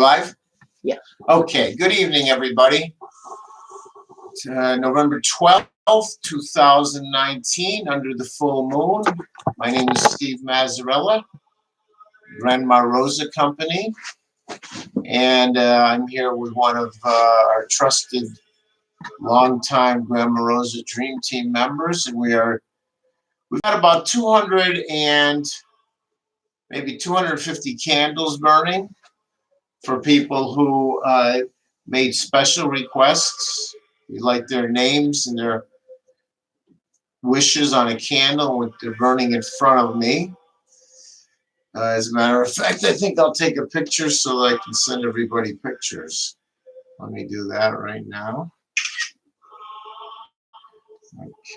Live? Yes. Okay, good evening, everybody. November 12th, 2019, under the full moon. My name is Steve Mazzarella, Grandma Rosa Company, and I'm here with one of our trusted, longtime Grandma Rosa Dream Team members, and we've got about 200 and maybe 250 candles burning for people who made special requests. We like their names and their wishes on a candle, with they're burning in front of me. As a matter of fact, I think I'll take a picture so that I can send everybody pictures. Let me do that right now.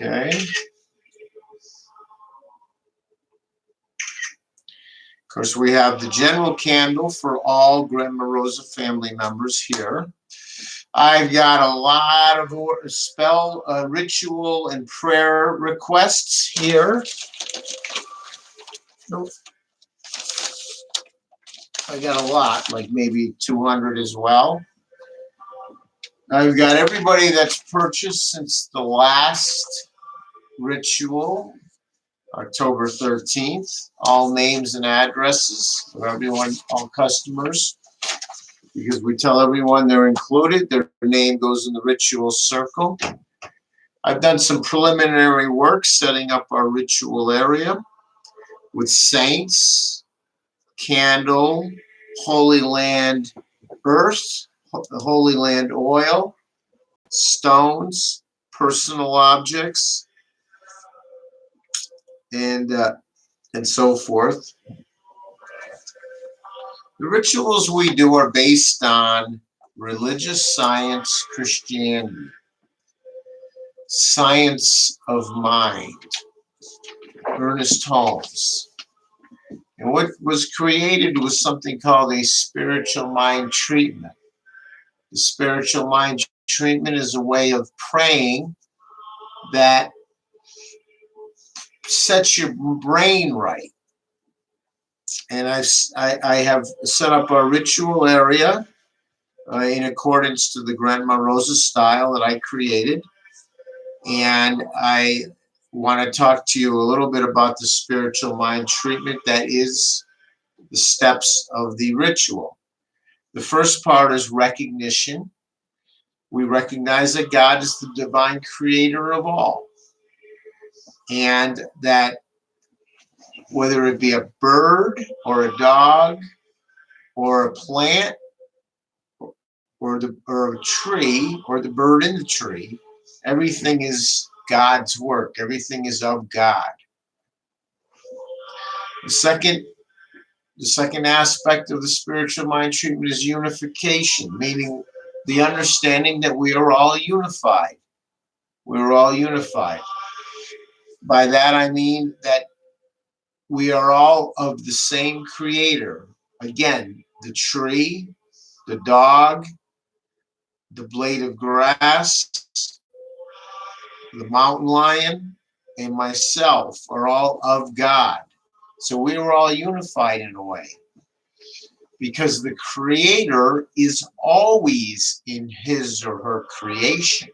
Okay. Of course, we have the general candle for all Grandma Rosa family members here. I've got a lot of spell, ritual, and prayer requests here. Nope. I got a lot, like maybe 200 as well. I've got everybody that's purchased since the last ritual, October 13th. All names and addresses for everyone, all customers, because we tell everyone they're included. Their name goes in the ritual circle. I've done some preliminary work setting up our ritual area with saints, candle, Holy Land earth, Holy Land oil, stones, personal objects, and so forth. The rituals we do are based on religious science, Christianity, science of mind, Ernest Holmes. And what was created was something called a spiritual mind treatment. The spiritual mind treatment is a way of praying that sets your brain right. And I have set up a ritual area in accordance to the Grandma Rosa style that I created. And I want to talk to you a little bit about the spiritual mind treatment that is the steps of the ritual. The first part is recognition. We recognize that God is the divine creator of all, and that whether it be a bird or a dog or a plant or a tree or the bird in the tree, everything is God's work. Everything is of God. The second aspect of the spiritual mind treatment is unification, meaning the understanding that we are all unified. We're all unified. By that I mean that we are all of the same creator. Again, the tree, the dog, the blade of grass, the mountain lion, and myself are all of God. So we are all unified in a way, because the creator is always in his or her creation.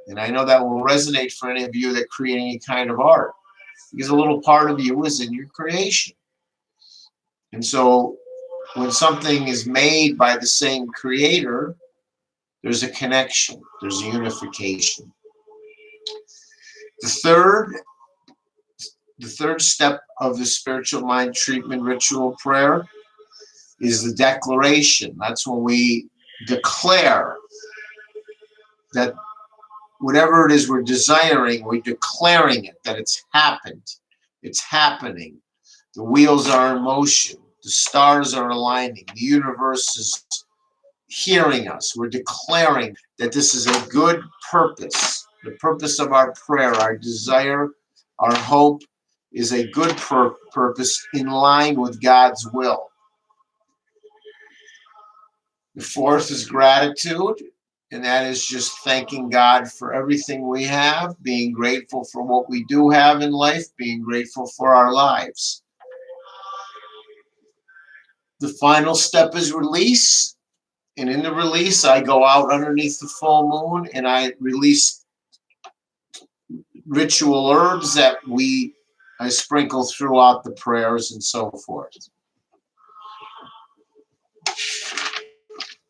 And I know that will resonate for any of you that create any kind of art, because a little part of you is in your creation. And so when something is made by the same creator, there's a connection, there's a unification. The third step of the spiritual mind treatment ritual prayer is the declaration. That's when we declare that whatever it is we're desiring, we're declaring it, that it's happened, it's happening. The wheels are in motion, the stars are aligning, the universe is hearing us. We're declaring that this is a good purpose. The purpose of our prayer, our desire, our hope is a good purpose in line with God's will. The fourth is gratitude, and that is just thanking God for everything we have, being grateful for what we do have in life, being grateful for our lives. The final step is release. And in the release, I go out underneath the full moon and I release ritual herbs that I sprinkle throughout the prayers and so forth.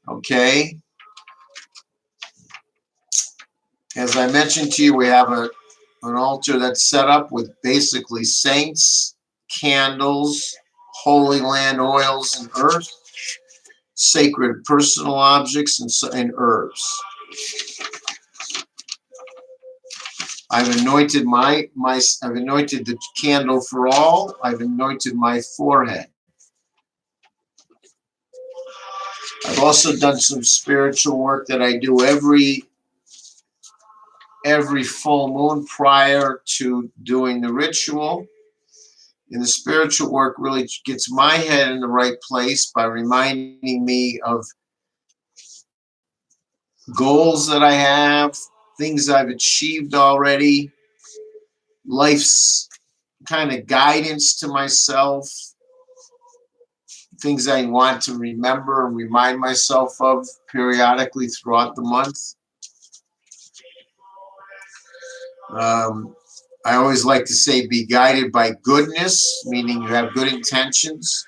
Okay. As I mentioned to you, we have an altar that's set up with basically saints, candles, holy land oils and earth, sacred personal objects, and herbs. I've anointed I've anointed the candle for all. I've anointed my forehead. I've also done some spiritual work that I do every full moon prior to doing the ritual. And the spiritual work really gets my head in the right place by reminding me of goals that I have, things I've achieved already, life's kind of guidance to myself, things I want to remember and remind myself of periodically throughout the month. I always like to say be guided by goodness, meaning you have good intentions,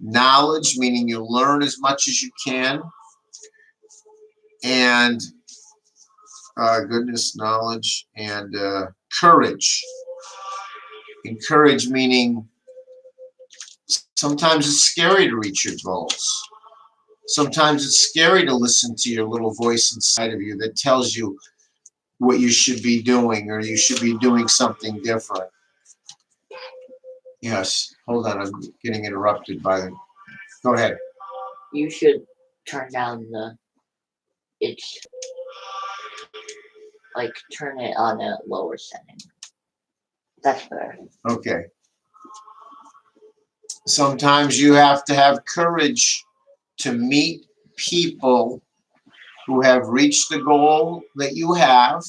knowledge, meaning you learn as much as you can, and goodness, knowledge, and courage. And courage meaning sometimes it's scary to reach your goals. Sometimes it's scary to listen to your little voice inside of you that tells you what you should be doing or you should be doing something different. Yes, hold on, I'm getting interrupted by the... Go ahead. You should turn down turn it on a lower setting. That's better. Okay. Sometimes you have to have courage to meet people who have reached the goal that you have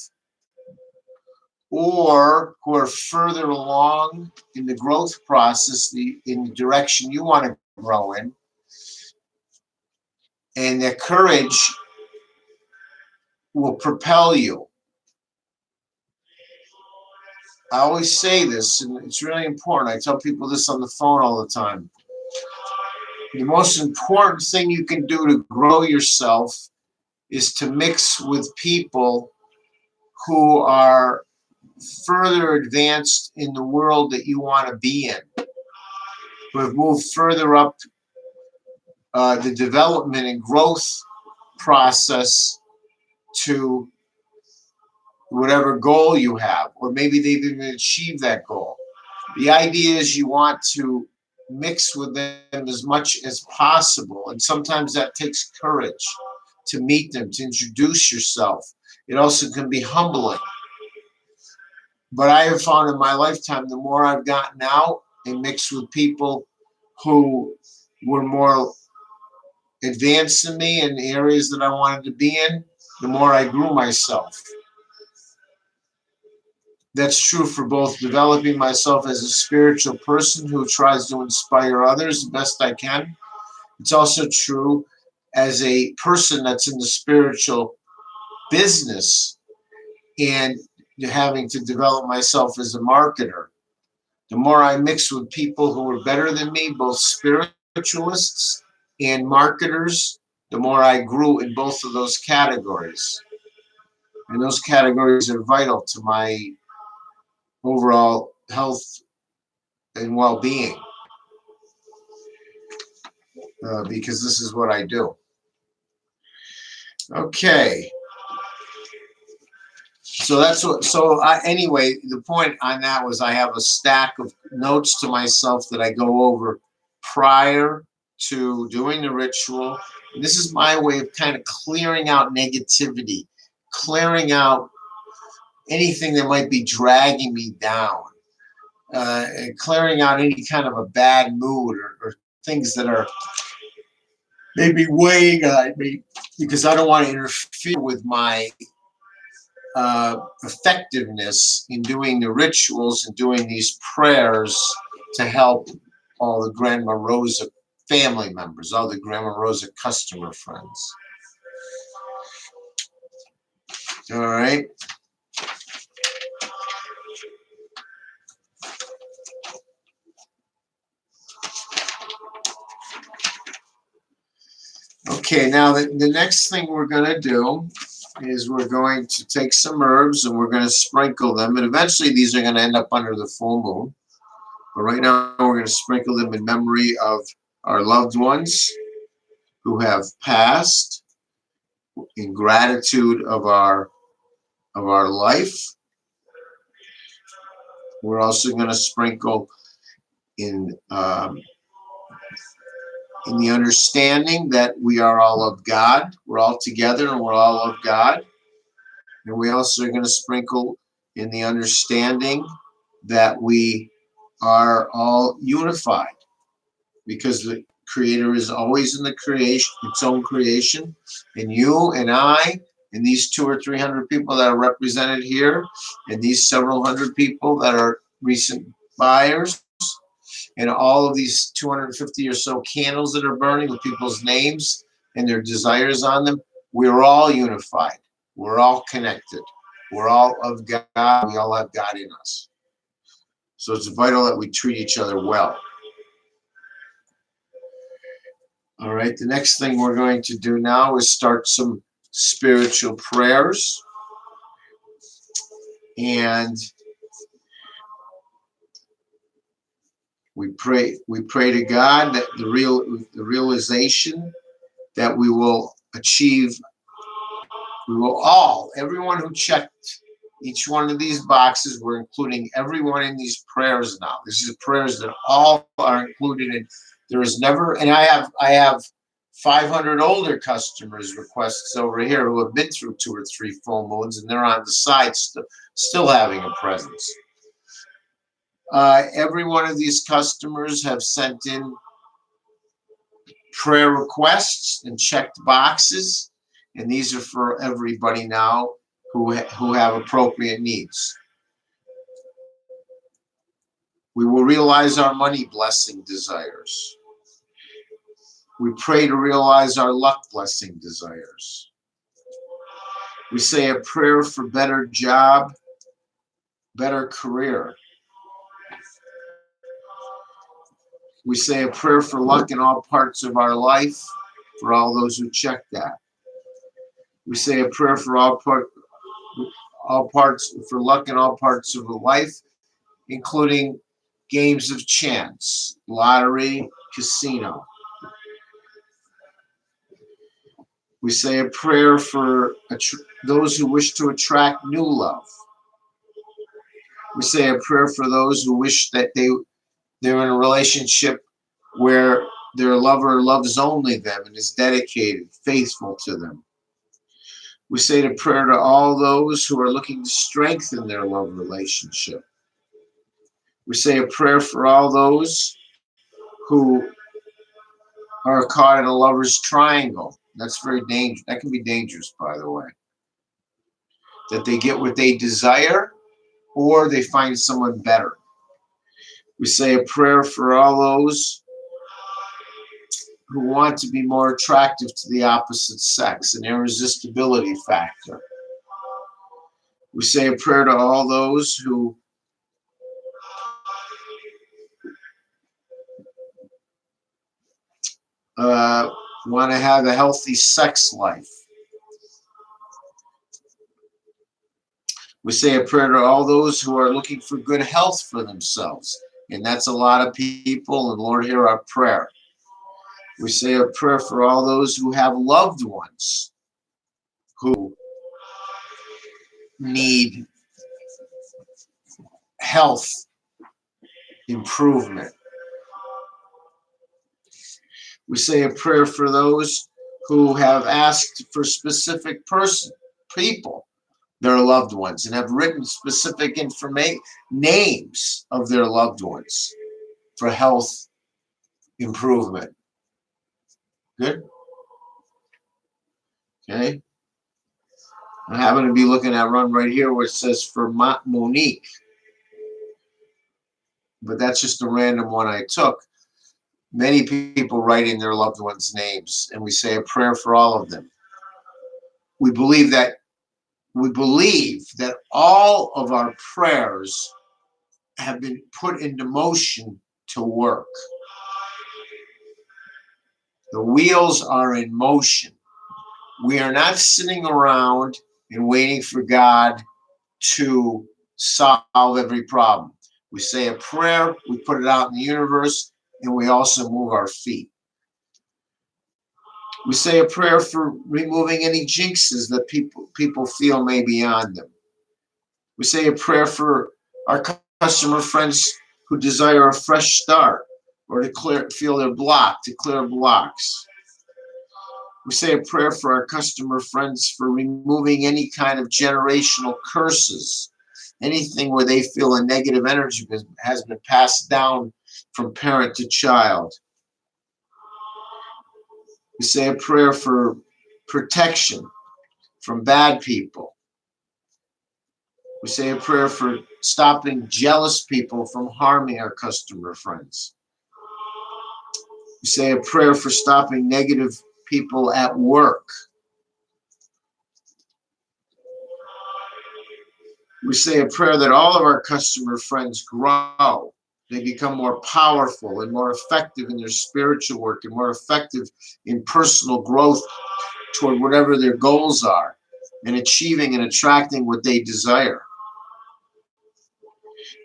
or who are further along in the growth process, in the direction you want to grow in. And that courage will propel you. I always say this, and it's really important. I tell people this on the phone all the time. The most important thing you can do to grow yourself is to mix with people who are further advanced in the world that you want to be in, who have moved further up the development and growth process to whatever goal you have, or maybe they've even achieved that goal. The idea is you want to mix with them as much as possible, and sometimes that takes courage to meet them, to introduce yourself. It also can be humbling. But I have found in my lifetime, the more I've gotten out and mixed with people who were more advanced than me in the areas that I wanted to be in, the more I grew myself. That's true for both developing myself as a spiritual person who tries to inspire others the best I can. It's also true as a person that's in the spiritual business and having to develop myself as a marketer. The more I mix with people who are better than me, both spiritualists and marketers, the more I grew in both of those categories. And those categories are vital to my overall health and well-being, because this is what I do. Okay. So that's what. Anyway, the point on that was I have a stack of notes to myself that I go over prior to doing the ritual. And this is my way of kind of clearing out negativity, clearing out anything that might be dragging me down, and clearing out any kind of a bad mood or things that are maybe weighing on me, because I don't want to interfere with my effectiveness in doing the rituals and doing these prayers to help all the Grandma Rosa family members, all the Grandma Rosa customer friends. All right. Okay, now the next thing we're going to do is we're going to take some herbs and we're going to sprinkle them. And eventually these are going to end up under the full moon. But right now we're going to sprinkle them in memory of our loved ones who have passed, in gratitude of our life. We're also going to sprinkle in the understanding that we are all of God. We're all together and we're all of God. And we also are going to sprinkle in the understanding that we are all unified, because the Creator is always in the creation, its own creation. And you and I, and these 200 or 300 people that are represented here, and these several hundred people that are recent buyers, and all of these 250 or so candles that are burning with people's names and their desires on them, we're all unified. We're all connected. We're all of God. We all have God in us. So it's vital that we treat each other well. All right, the next thing we're going to do now is start some spiritual prayers. And we pray to God that the realization that we will achieve, everyone who checked each one of these boxes, we're including everyone in these prayers now. This is prayers that all are included in. There is never, and I have 500 older customers requests over here who have been through 2 or 3 full moons, and they're on the side still having a presence. Every one of these customers have sent in prayer requests and checked boxes, and these are for everybody now who have appropriate needs. We will realize our money blessing desires. We pray to realize our luck blessing desires. We say a prayer for better job, better career. We say a prayer for luck in all parts of our life, for all those who check that. We say a prayer for for luck in all parts of life, including games of chance, lottery, casino. We say a prayer for those who wish to attract new love. We say a prayer for those who wish that they're in a relationship where their lover loves only them and is dedicated, faithful to them. We say a prayer to all those who are looking to strengthen their love relationship. We say a prayer for all those who are caught in a lover's triangle. That's very dangerous. That can be dangerous, by the way. That they get what they desire or they find someone better. We say a prayer for all those who want to be more attractive to the opposite sex, an irresistibility factor. We say a prayer to all those who want to have a healthy sex life. We say a prayer to all those who are looking for good health for themselves. And that's a lot of people, and Lord, hear our prayer. We say a prayer for all those who have loved ones who need health improvement. We say a prayer for those who have asked for specific people, their loved ones, and have written specific names of their loved ones for health improvement. Good? Okay. I happen to be looking at one right here where it says for Monique. But that's just a random one I took. Many people write in their loved ones' names, and we say a prayer for all of them. We believe that all of our prayers have been put into motion to work. The wheels are in motion. We are not sitting around and waiting for God to solve every problem. We say a prayer, we put it out in the universe, and we also move our feet. We say a prayer for removing any jinxes that people feel may be on them. We say a prayer for our customer friends who desire a fresh start or to feel their block, to clear blocks. We say a prayer for our customer friends for removing any kind of generational curses, anything where they feel a negative energy has been passed down from parent to child. We say a prayer for protection from bad people. We say a prayer for stopping jealous people from harming our customer friends. We say a prayer for stopping negative people at work. We say a prayer that all of our customer friends grow. They become more powerful and more effective in their spiritual work and more effective in personal growth toward whatever their goals are and achieving and attracting what they desire.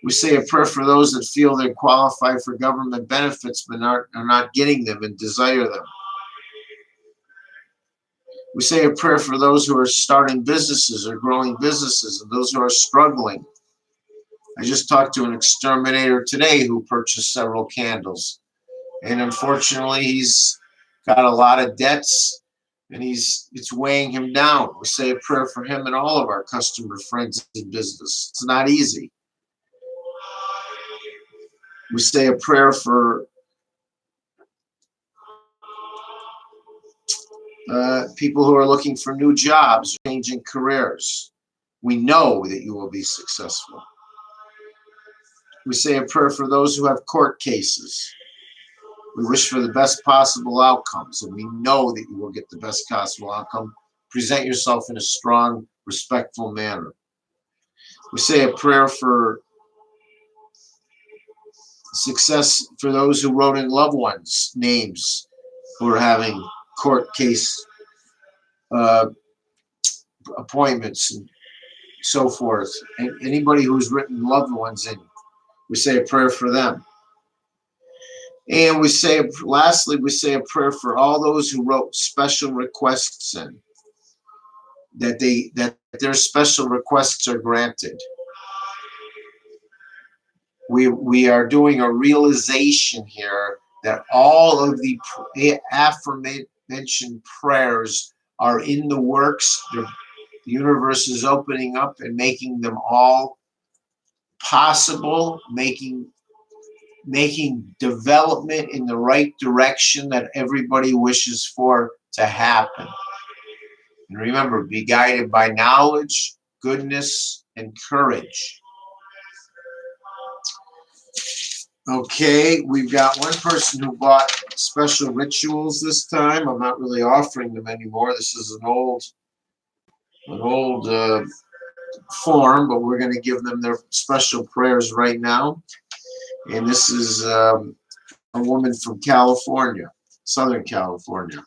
We say a prayer for those that feel they're qualified for government benefits but are not getting them and desire them. We say a prayer for those who are starting businesses or growing businesses and those who are struggling. I just talked to an exterminator today who purchased several candles. And unfortunately, he's got a lot of debts and it's weighing him down. We say a prayer for him and all of our customer friends in business. It's not easy. We say a prayer for people who are looking for new jobs, changing careers. We know that you will be successful. We say a prayer for those who have court cases. We wish for the best possible outcomes, and we know that you will get the best possible outcome. Present yourself in a strong, respectful manner. We say a prayer for success for those who wrote in loved ones' names who are having court case appointments and so forth. And anybody who's written loved ones in, we say a prayer for them. And we say, lastly, we say a prayer for all those who wrote special requests in, that their special requests are granted. We are doing a realization here that all of the aforementioned prayers are in the works. The universe is opening up and making them all possible, making development in the right direction that everybody wishes for to happen. And remember, be guided by knowledge, goodness, and courage. Okay, we've got one person who bought special rituals this time. I'm not really offering them anymore. This is an old form, but we're going to give them their special prayers right now. And this is a woman from California, Southern California.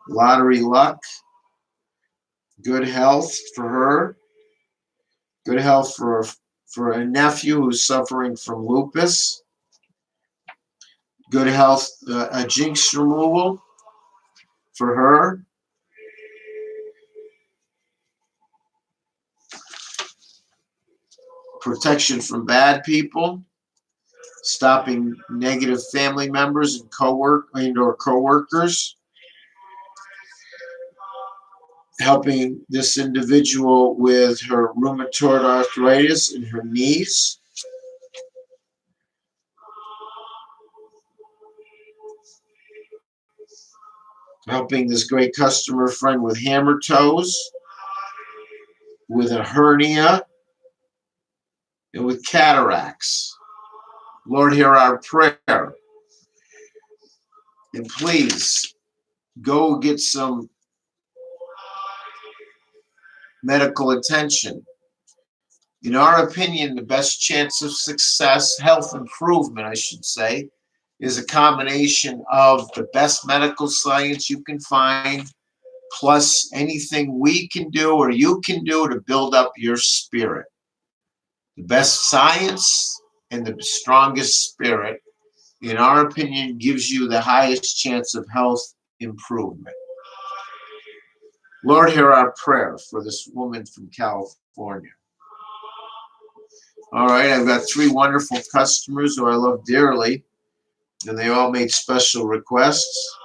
Lottery luck, good health for her, good health for a nephew who's suffering from lupus, good health, a jinx removal for her. Protection from bad people, stopping negative family members and coworkers, helping this individual with her rheumatoid arthritis in her knees. Helping this great customer friend with hammer toes, with a hernia, and with cataracts. Lord, hear our prayer. And please go get some medical attention. In our opinion, the best chance of success, health improvement, I should say, is a combination of the best medical science you can find, plus anything we can do or you can do to build up your spirit. The best science and the strongest spirit, in our opinion, gives you the highest chance of health improvement. Lord, hear our prayer for this woman from California. All right, I've got 3 wonderful customers who I love dearly, and they all made special requests.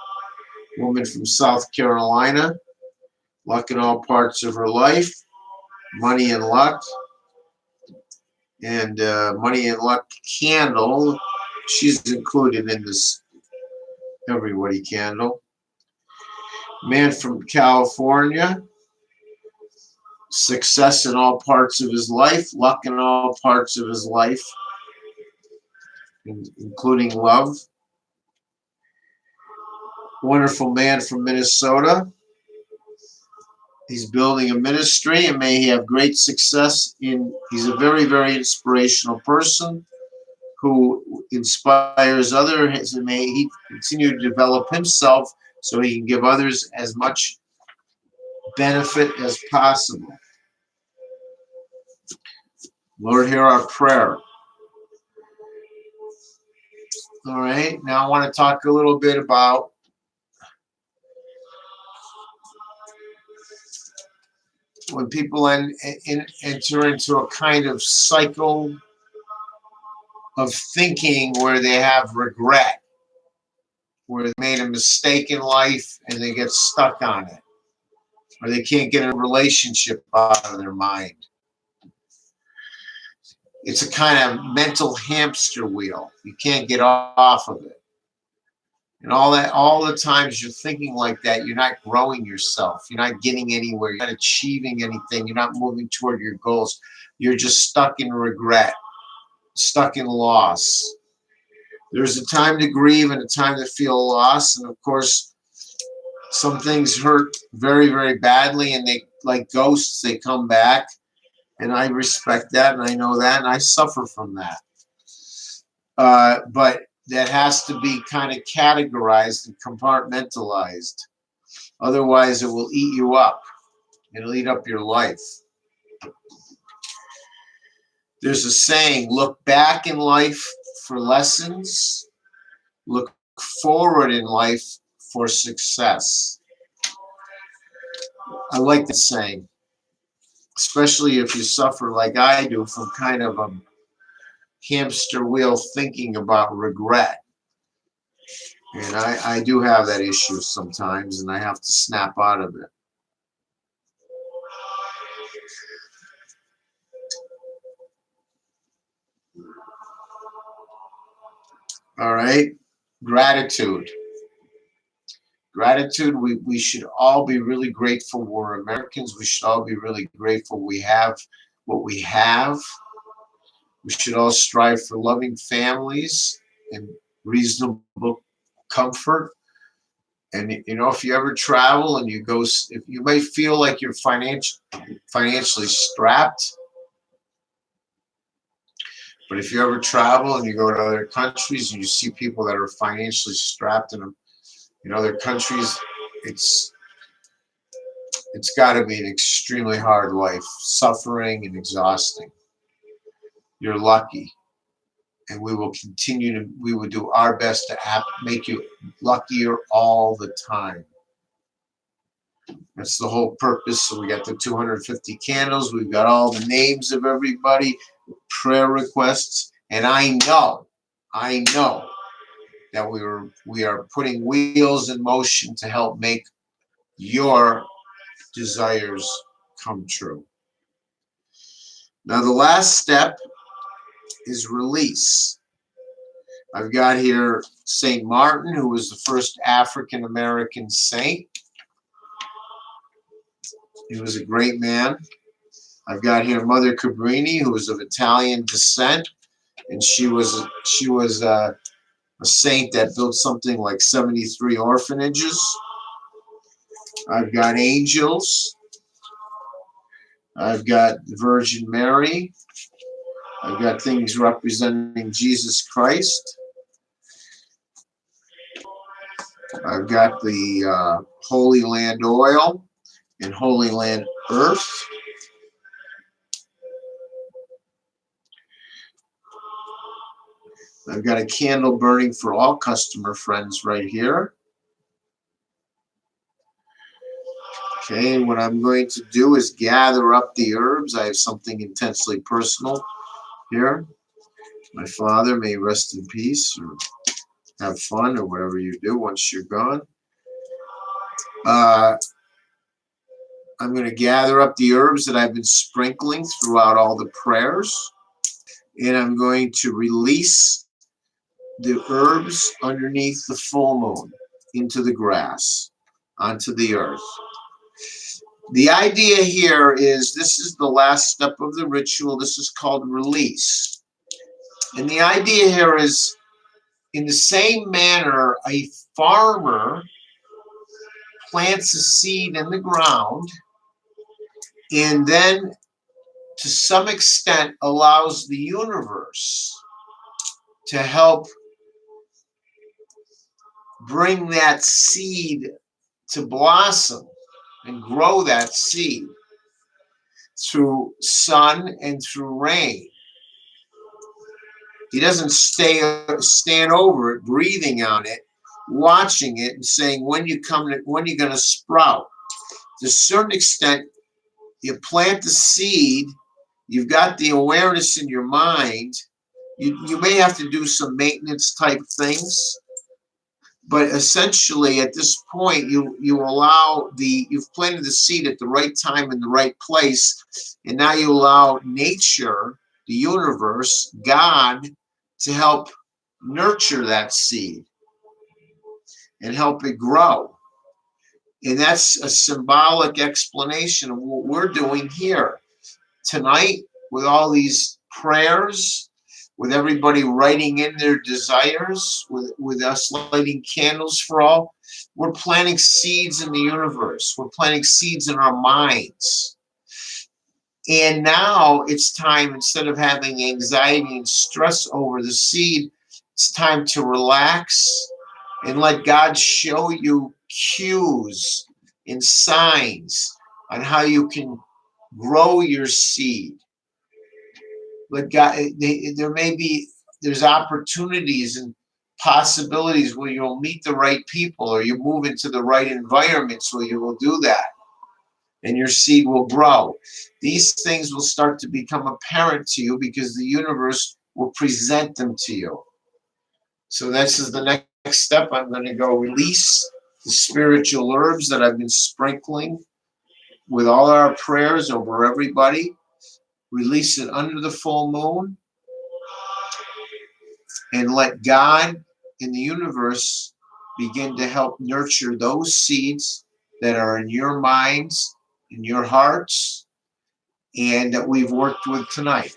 Woman from South Carolina, luck in all parts of her life, money and luck, and money and luck candle. She's included in this everybody candle. Man from California, success in all parts of his life, luck in all parts of his life, including love. Wonderful man from Minnesota. He's building a ministry, and may he have great success he's a very, very inspirational person who inspires others, and may he continue to develop himself so he can give others as much benefit as possible. Lord, hear our prayer. All right, now I want to talk a little bit about when people enter into a kind of cycle of thinking where they have regret, where they made a mistake in life and they get stuck on it, or they can't get a relationship out of their mind. It's a kind of mental hamster wheel. You can't get off of it. And all the times you're thinking like that, you're not growing yourself. You're not getting anywhere. You're not achieving anything. You're not moving toward your goals. You're just stuck in regret, stuck in loss. There's a time to grieve and a time to feel loss. And of course, some things hurt very, very badly, and they, like ghosts, they come back. And I respect that, and I know that, and I suffer from that. But that has to be kind of categorized and compartmentalized. Otherwise, it will eat you up. It'll eat up your life. There's a saying, look back in life for lessons, look forward in life for success. I like that saying, especially if you suffer like I do from kind of a hamster wheel thinking about regret. And I do have that issue sometimes, and I have to snap out of it. All right, gratitude. Gratitude, we should all be really grateful. We're Americans. We should all be really grateful we have what we have. We should all strive for loving families and reasonable comfort. And you know, if you ever travel and you go, if you might feel like you're financially strapped, but if you ever travel and you go to other countries and you see people that are financially strapped in other countries, it's got to be an extremely hard life, suffering and exhausting. You're lucky, and we will do our best to make you luckier all the time. That's the whole purpose. So we got the 250 candles. We've got all the names of everybody, prayer requests, and I know that we are putting wheels in motion to help make your desires come true. Now, the last step is release. I've got here Saint Martin, who was the first African American saint. He was a great man. I've got here Mother Cabrini, who was of Italian descent, and she was a saint that built something like 73 orphanages. I've got angels. I've got the Virgin Mary. I've got things representing Jesus Christ. I've got the Holy Land oil and Holy Land earth. I've got a candle burning for all customer friends right here. Okay, what I'm going to do is gather up the herbs. I have something intensely personal here. My father may rest in peace, or have fun, or whatever you do once you're gone. I'm going to gather up the herbs that I've been sprinkling throughout all the prayers, and I'm going to release the herbs underneath the full moon into the grass, onto the earth. The idea here is this is the last step of the ritual. This is called release. And the idea here is, in the same manner, a farmer plants a seed in the ground and then, to some extent, allows the universe to help bring that seed to blossom and grow that seed through sun and through rain. He doesn't stand over it, breathing on it, watching it, and saying, when you going to sprout. To a certain extent, you plant the seed, you've got the awareness in your mind. You may have to do some maintenance type things, but essentially at this point you've planted the seed at the right time in the right place, and now you allow nature, the universe, God, to help nurture that seed and help it grow. And that's a symbolic explanation of what we're doing here tonight with all these prayers, with everybody writing in their desires, with us lighting candles for all. We're planting seeds in the universe. We're planting seeds in our minds. And now it's time, instead of having anxiety and stress over the seed, it's time to relax and let God show you cues and signs on how you can grow your seed. Let God, there's opportunities and possibilities where you'll meet the right people, or you move into the right environments where you will do that, and your seed will grow. These things will start to become apparent to you because the universe will present them to you. So this is the next step. I'm going to go release the spiritual herbs that I've been sprinkling with all our prayers over everybody. Release it under the full moon and let God in the universe begin to help nurture those seeds that are in your minds, in your hearts, and that we've worked with tonight.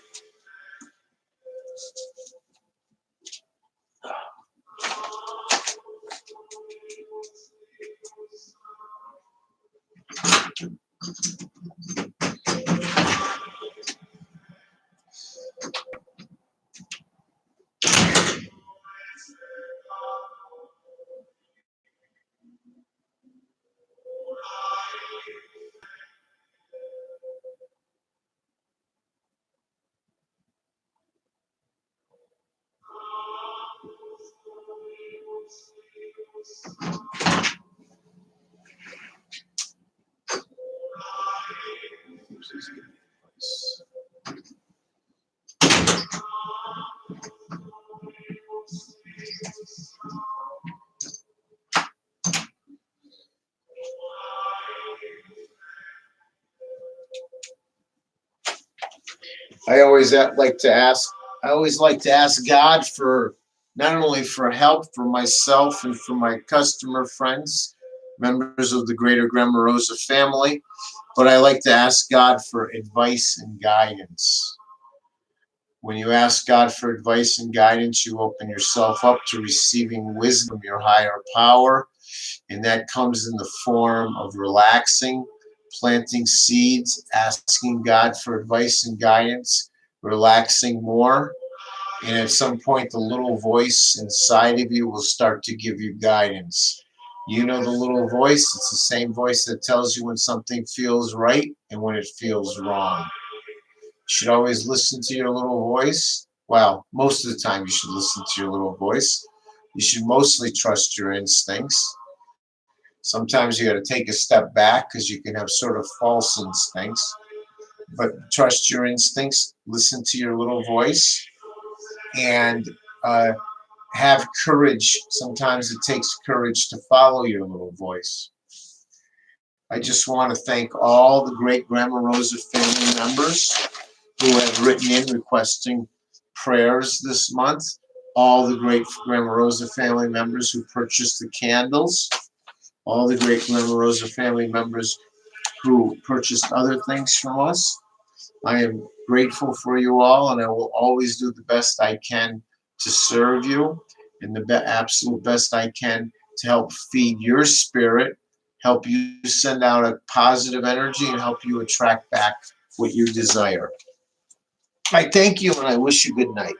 I always like to ask God for not only for help for myself and for my customer friends, members of the Greater Grammarosa family, but I like to ask God for advice and guidance. When you ask God for advice and guidance, you open yourself up to receiving wisdom from your higher power, and that comes in the form of relaxing, planting seeds, asking God for advice and guidance, relaxing more, and at some point the little voice inside of you will start to give you guidance. You know the little voice, it's the same voice that tells you when something feels right and when it feels wrong. You should always listen to your little voice. Well, most of the time you should listen to your little voice. You should mostly trust your instincts. Sometimes you got to take a step back because you can have sort of false instincts. But trust your instincts, listen to your little voice, and uh, have courage. Sometimes it takes courage to follow your little voice. I just want to thank all the great Grandma Rosa family members who have written in requesting prayers this month. All the great Grandma Rosa family members who purchased the candles. All the great Grandma Rosa family members who purchased other things from us. I am grateful for you all, and I will always do the best I can to serve you and the absolute best I can to help feed your spirit, help you send out a positive energy, and help you attract back what you desire. I thank you, and I wish you good night.